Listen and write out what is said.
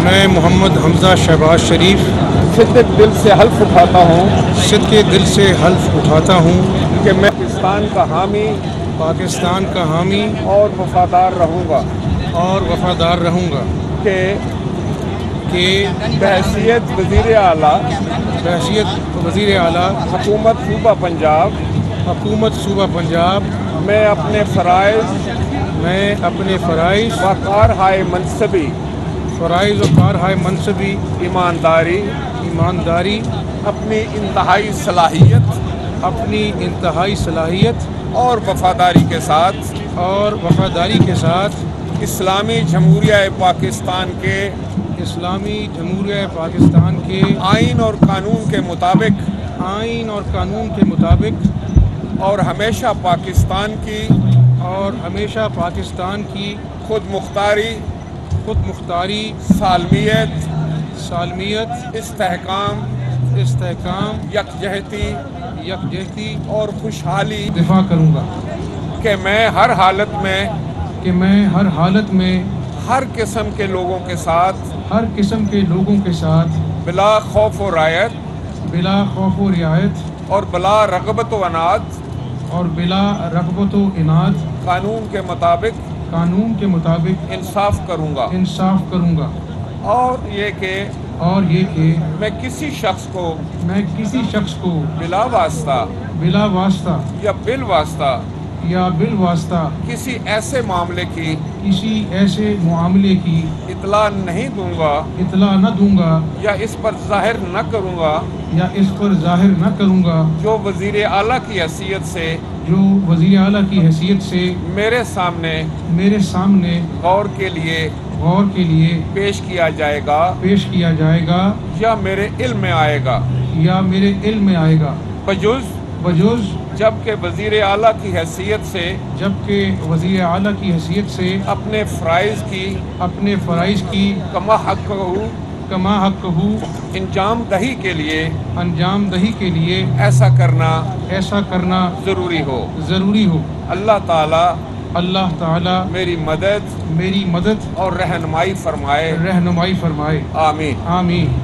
میں محمد حمزہ شہباز شریف صدق دل سے حلف اٹھاتا ہوں صدق دل سے حلف اٹھاتا ہوں کہ میں پاکستان کا حامی اور وفادار رہوں گا کہ بحیثیت وزیر اعلیٰ حکومت صوبہ پنجاب میں اپنے فرائض و کارہائے منصبی ایمانداری اپنی انتہائی صلاحیت اور وفاداری کے ساتھ اسلامی جمہوریہ پاکستان کے آئین اور قانون کے مطابق اور ہمیشہ پاکستان کی خود مختاری سالمیت استحکام یکجہتی اور خوشحالی دفاع کروں گا کہ میں ہر حالت میں ہر قسم کے لوگوں کے ساتھ بلا خوف و رعایت اور بلا رغبت و عناد قانون کے مطابق انصاف کروں گا اور یہ کہ میں کسی شخص کو بلا واسطہ یا بالواسطہ کسی ایسے معاملے کی اطلاع نہ دوں گا یا اس پر ظاہر نہ کروں گا جو وزیر اعلیٰ کی حیثیت سے میرے سامنے غور کے لیے پیش کیا جائے گا یا میرے علم میں آئے گا بجوز جبکہ وزیر اعلیٰ کی حیثیت سے اپنے فرائض کی کما حق ہو انجام دہی کے لیے ایسا کرنا ضروری ہو اللہ تعالی میری مدد اور رہنمائی فرمائے آمین